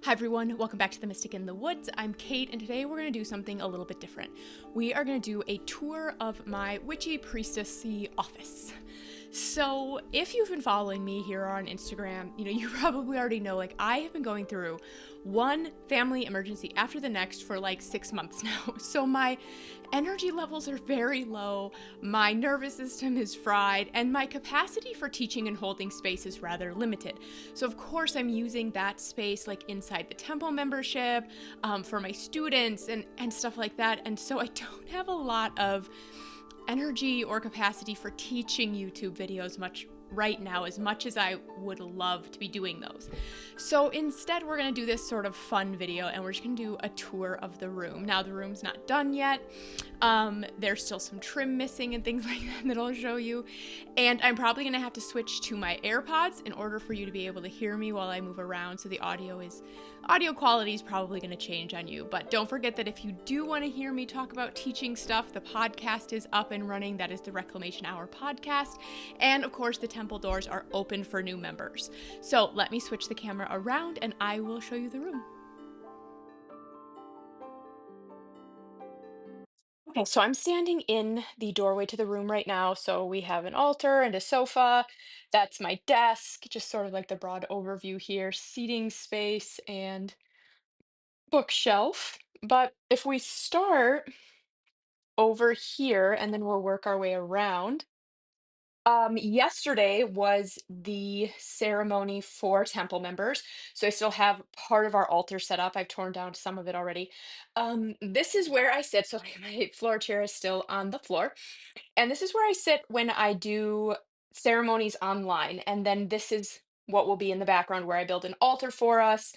Hi everyone, welcome back to The Mystic in the Woods. I'm Kate, and today we're going to do something a little bit different. We are going to do a tour of my Witchy Priestessy office. So, if you've been following me here on Instagram, you probably already know I have been going through one family emergency after the next for 6 months now. So, my energy levels are very low, my nervous system is fried, and my capacity for teaching and holding space is rather limited. So, of course, I'm using that space inside the temple membership for my students and stuff like that. And so, I don't have a lot of energy or capacity for teaching YouTube videos right now as much as I would love to be doing those. So instead we're going to do this sort of fun video and we're just going to do a tour of the room. Now the room's not done yet. There's still some trim missing and things like that I'll show you. And I'm probably going to have to switch to my AirPods in order for you to be able to hear me while I move around, so the audio quality is probably going to change on you. But don't forget that if you do want to hear me talk about teaching stuff, the podcast is up and running. That is the Reclamation Hour podcast. And of course, the temple doors are open for new members. So let me switch the camera around and I will show you the room. Okay, so I'm standing in the doorway to the room right now. So we have an altar and a sofa. That's my desk, just sort of like the broad overview here, seating space and bookshelf. But if we start over here and then we'll work our way around. Yesterday was the ceremony for temple members, so I still have part of our altar set up. I've torn down some of it already. This is where I sit, so my floor chair is still on the floor. And this is where I sit when I do ceremonies online. And then this is what will be in the background where I build an altar for us.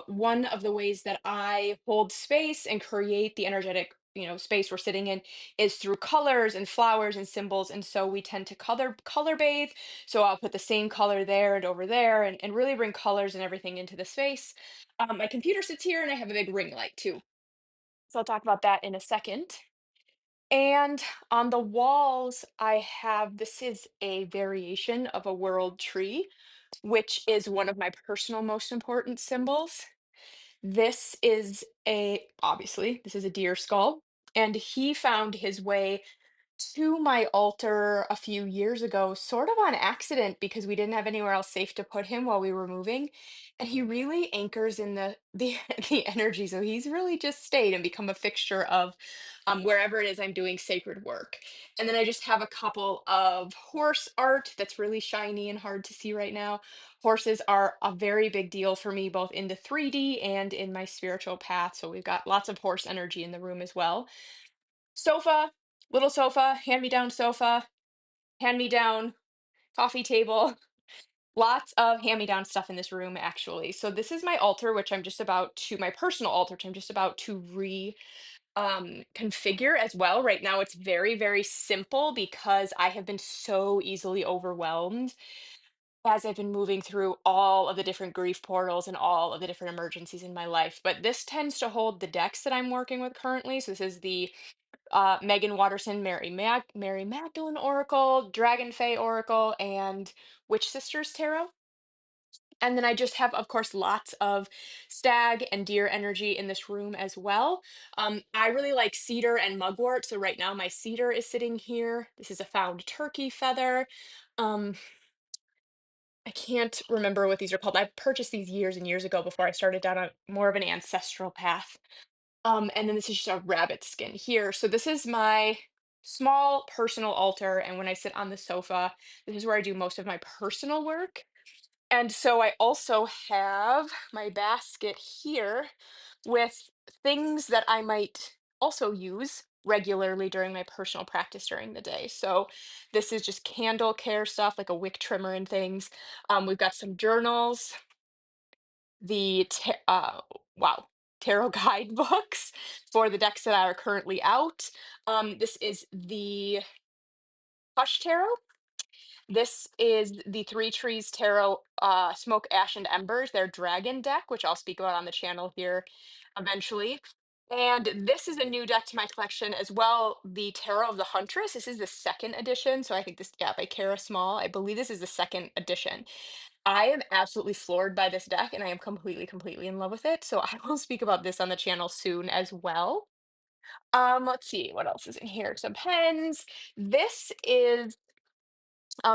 One of the ways that I hold space and create the energetic, space we're sitting in is through colors and flowers and symbols. And so we tend to color bathe. So I'll put the same color there and over there and really bring colors and everything into the space. My computer sits here and I have a big ring light too. So I'll talk about that in a second. And on the walls, I have this is a variation of a world tree, which is one of my personal most important symbols. This is a deer skull, and he found his way to my altar a few years ago, sort of on accident because we didn't have anywhere else safe to put him while we were moving. And he really anchors in the the energy. So he's really just stayed and become a fixture of wherever it is I'm doing sacred work. And then I just have a couple of horse art that's really shiny and hard to see right now. Horses are a very big deal for me, both in the 3D and in my spiritual path. So we've got lots of horse energy in the room as well. Sofa, little sofa, hand-me-down sofa, hand-me-down coffee table. Lots of hand-me-down stuff in this room, actually. So this is my altar, my personal altar, which I'm just about to configure as well. Right now, it's very, very simple because I have been so easily overwhelmed as I've been moving through all of the different grief portals and all of the different emergencies in my life. But this tends to hold the decks that I'm working with currently. So this is the Megan Watterson, Mary Magdalene Oracle, Dragon Fae Oracle, and Witch Sisters Tarot. And then I just have, of course, lots of stag and deer energy in this room as well. I really like cedar and mugwort. So right now my cedar is sitting here. This is a found turkey feather. Um, I can't remember what these are called. I purchased these years and years ago before I started down a more of an ancestral path. And then this is just a rabbit skin here. So this is my small personal altar. And when I sit on the sofa, this is where I do most of my personal work. And so I also have my basket here with things that I might also use regularly during my personal practice during the day. So this is just candle care stuff like a wick trimmer and things. We've got some journals, the wow, tarot guidebooks for the decks that are currently out. This is the Hush Tarot. This is the Three Trees Tarot Smoke, Ash, and Embers, their dragon deck, which I'll speak about on the channel here eventually. And this is a new deck to my collection as well, the Tarot of the Huntress. This is the second edition, so I think this, yeah, by Kara Small. I believe this is the second edition. I am absolutely floored by this deck, and I am completely, completely in love with it. So I will speak about this on the channel soon as well. Let's see what else is in here. Some pens. This is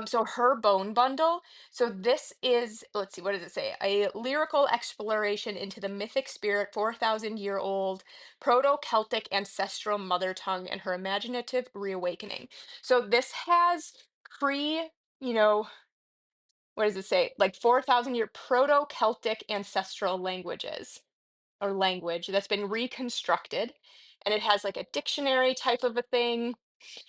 so her bone bundle. So this is, let's see, what does it say? A lyrical exploration into the mythic spirit, 4,000-year-old Proto-Celtic ancestral mother tongue and her imaginative reawakening. So this has pre, you know, what does it say? Like 4,000-year Proto-Celtic ancestral languages or language that's been reconstructed. And it has like a dictionary type of a thing.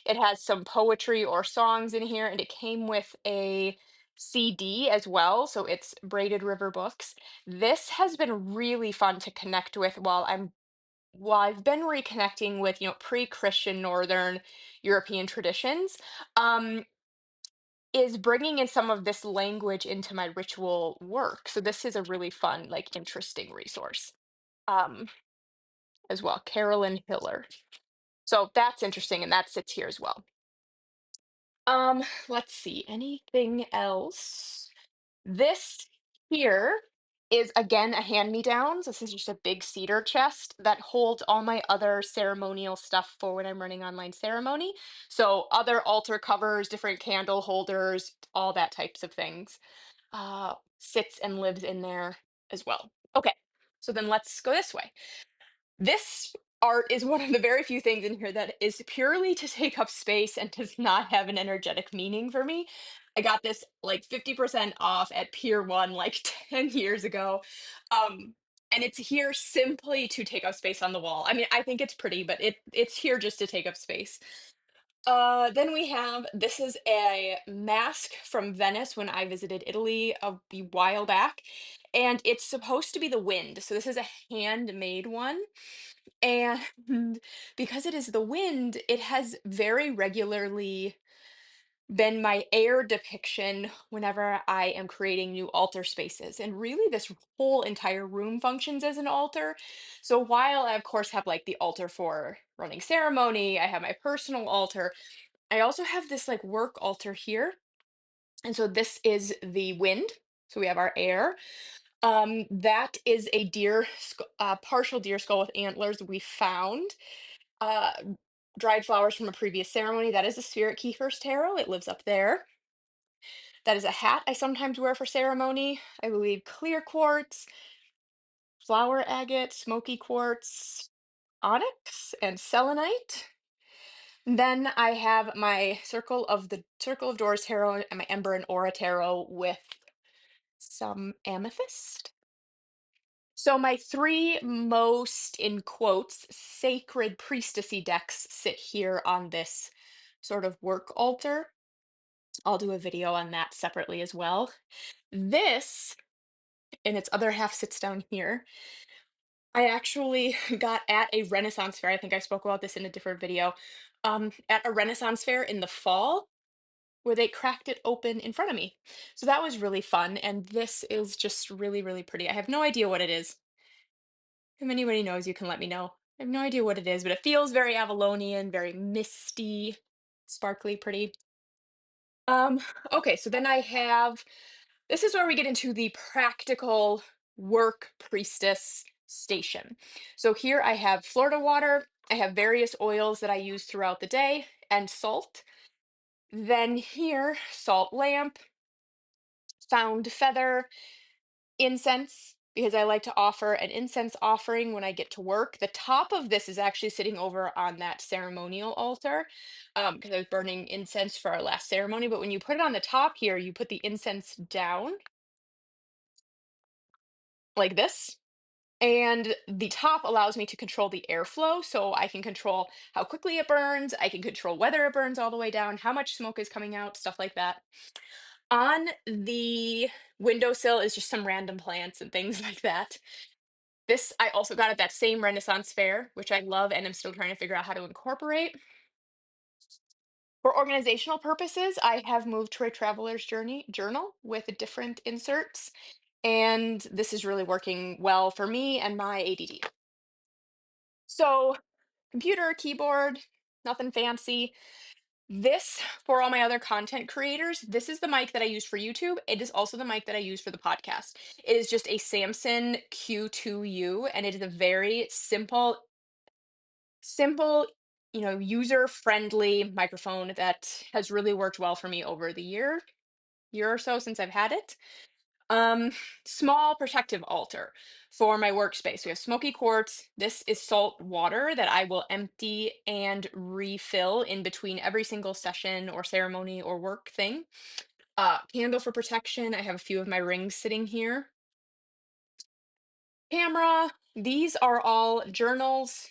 It has some poetry or songs in here, and it came with a CD as well, so it's Braided River Books. This has been really fun to connect with while I've been reconnecting with, pre-Christian Northern European traditions. Um, is bringing in some of this language into my ritual work. So this is a really fun, like interesting resource um, as well. Carolyn Hiller. So that's interesting, and that sits here as well. Let's see, anything else? This here is again a hand-me-down. This is just a big cedar chest that holds all my other ceremonial stuff for when I'm running online ceremony. So other altar covers, different candle holders, all that types of things. Sits and lives in there as well. Okay, so then let's go this way. This art is one of the very few things in here that is purely to take up space and does not have an energetic meaning for me. I got this like 50% off at Pier 1 like 10 years ago. Um, and it's here simply to take up space on the wall. I mean, I think it's pretty, but it's here just to take up space. Then we have this is a mask from Venice when I visited Italy a while back, and it's supposed to be the wind. So this is a handmade one. And because it is the wind, it has very regularly been my air depiction whenever I am creating new altar spaces. And really, this whole entire room functions as an altar. So while I, of course, have like the altar for running ceremony, I have my personal altar, I also have this like work altar here. And so this is the wind. So we have our air. That is a partial deer skull with antlers we found. Uh, Dried flowers from a previous ceremony. That is a spirit keeper's tarot. It lives up there. That is a hat I sometimes wear for ceremony. I believe clear quartz, flower agate, smoky quartz, onyx, and selenite. Then I have my Circle of Doors tarot and my Ember and Aura tarot with some amethyst. So my three most, in quotes, sacred priestessy decks sit here on this sort of work altar. I'll do a video on that separately as well. This, in its other half, sits down here. I actually got at a Renaissance fair. I think I spoke about this in a different video. At a Renaissance fair in the fall, where they cracked it open in front of me. So that was really fun. And this is just really, really pretty. I have no idea what it is. If anybody knows, you can let me know. I have no idea what it is, but it feels very Avalonian, very misty, sparkly, pretty. Um, okay, so then I have this is where we get into the practical work priestess station. So here I have Florida water, I have various oils that I use throughout the day, and salt. Then here, salt lamp, found feather, incense, because I like to offer an incense offering when I get to work. The top of this is actually sitting over on that ceremonial altar because I was burning incense for our last ceremony. But when you put it on the top here, you put the incense down like this. And the top allows me to control the airflow, so I can control how quickly it burns, I can control whether it burns all the way down, how much smoke is coming out, stuff like that. On the windowsill is just some random plants and things like that. This I also got at that same Renaissance fair, which I love and I'm still trying to figure out how to incorporate. For organizational purposes, I have moved to a traveler's journey journal with different inserts, and this is really working well for me and my ADD. So, computer, keyboard, nothing fancy. This, for all my other content creators, this is the mic that I use for YouTube. It is also the mic that I use for the podcast. It is just a Samson Q2U, and it is a very simple, user-friendly microphone that has really worked well for me over the year or so since I've had it. Um, Small protective altar for my workspace. We have smoky quartz. This is salt water that I will empty and refill in between every single session or ceremony or work thing. Candle for protection. I have a few of my rings sitting here. Camera. These are all journals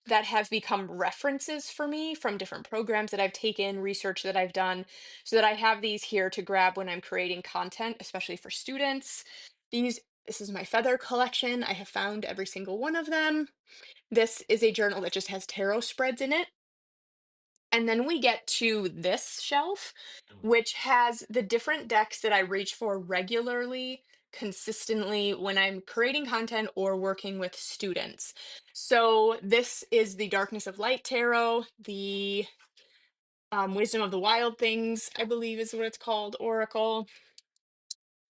that have become references for me from different programs that I've taken, research that I've done, so that I have these here to grab when I'm creating content, especially for students. This is my feather collection. I have found every single one of them. This is a journal that just has tarot spreads in it. And then we get to this shelf, which has the different decks that I reach for regularly, consistently when I'm creating content or working with students. So this is the Darkness of Light Tarot, the Wisdom of the Wild Things, I believe is what it's called, Oracle,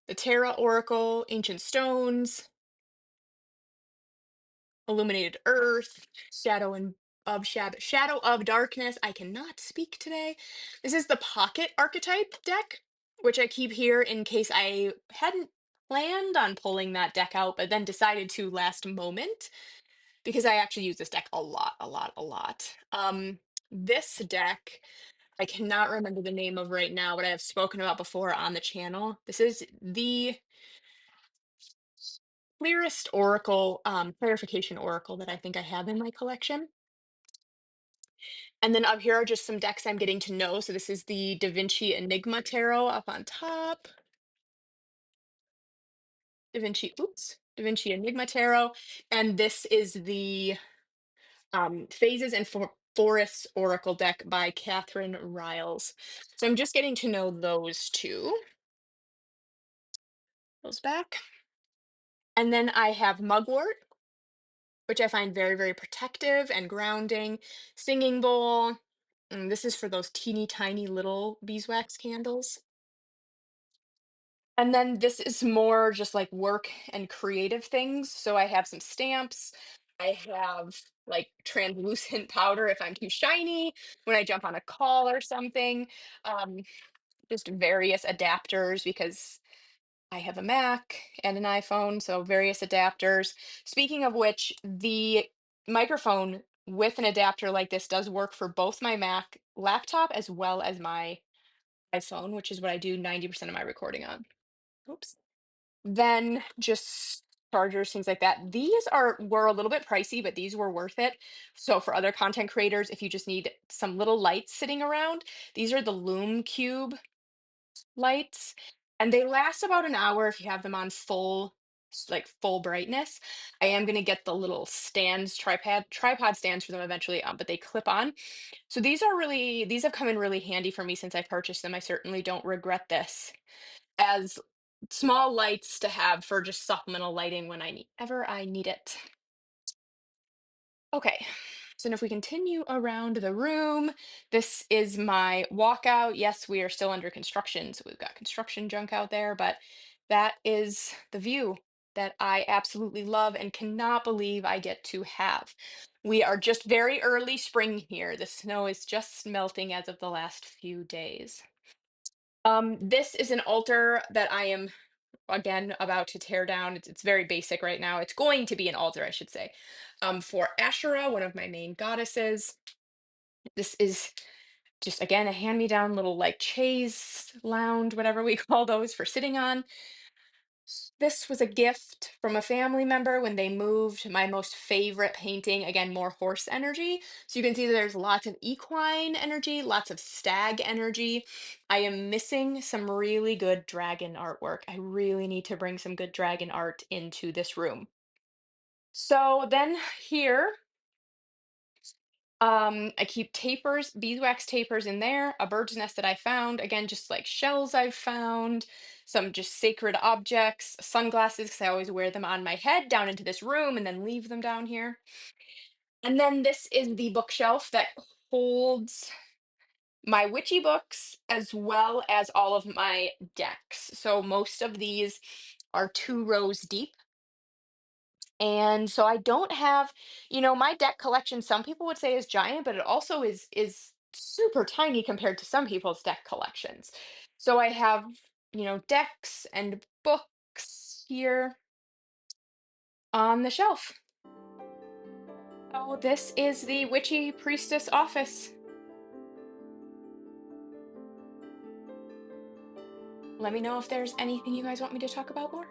the Terra Oracle, Ancient Stones, Illuminated Earth, Shadow of Darkness. I cannot speak today. This is the Pocket Archetype deck, which I keep here in case I hadn't planned on pulling that deck out, but then decided to last moment because I actually use this deck a lot, a lot, a lot. This deck I cannot remember the name of right now, but I have spoken about before on the channel. This is the clearest oracle, clarification oracle that I think I have in my collection. And then up here are just some decks I'm getting to know. So this is the Da Vinci Enigma Tarot up on top. Da Vinci Enigma Tarot. And this is the Phases and Forests Oracle deck by Catherine Riles. So I'm just getting to know those two. Those back. And then I have Mugwort, which I find very, very protective and grounding. Singing Bowl. And this is for those teeny tiny little beeswax candles. And then this is more just like work and creative things. So I have some stamps. I have like translucent powder if I'm too shiny when I jump on a call or something. Um, just various adapters because I have a Mac and an iPhone, so various adapters. Speaking of which, the microphone with an adapter like this does work for both my Mac laptop as well as my iPhone, which is what I do 90% of my recording on. Oops. Then just chargers, things like that. These were a little bit pricey, but these were worth it. So for other content creators, if you just need some little lights sitting around, these are the Loom Cube lights, and they last about an hour if you have them on like full brightness. I am going to get the little stands, tripod stands for them eventually, but they clip on. So these have come in really handy for me since I purchased them. I certainly don't regret this as small lights to have for just supplemental lighting when ever I need it. Okay, so if we continue around the room, this is my walkout. Yes, we are still under construction, so we've got construction junk out there, but that is the view that I absolutely love and cannot believe I get to have. We are just very early spring here. The snow is just melting as of the last few days. This is an altar that I am again about to tear down. It's very basic right now. It's going to be an altar, I should say, for Asherah, one of my main goddesses. This is just again a hand-me-down little like chaise lounge, whatever we call those for sitting on. This was a gift from a family member when they moved. My most favorite painting, again, more horse energy. So you can see that there's lots of equine energy, lots of stag energy. I am missing some really good dragon artwork. I really need to bring some good dragon art into this room. So then here I keep tapers, beeswax tapers in there, a bird's nest that I found, again, just like shells I've found, some just sacred objects, sunglasses, because I always wear them on my head down into this room and then leave them down here. And then this is the bookshelf that holds my witchy books as well as all of my decks. So most of these are 2 rows deep. And so I don't have, my deck collection, some people would say is giant, but it also is super tiny compared to some people's deck collections. So I have, decks and books here on the shelf. So this is the Witchy Priestess office. Let me know if there's anything you guys want me to talk about more.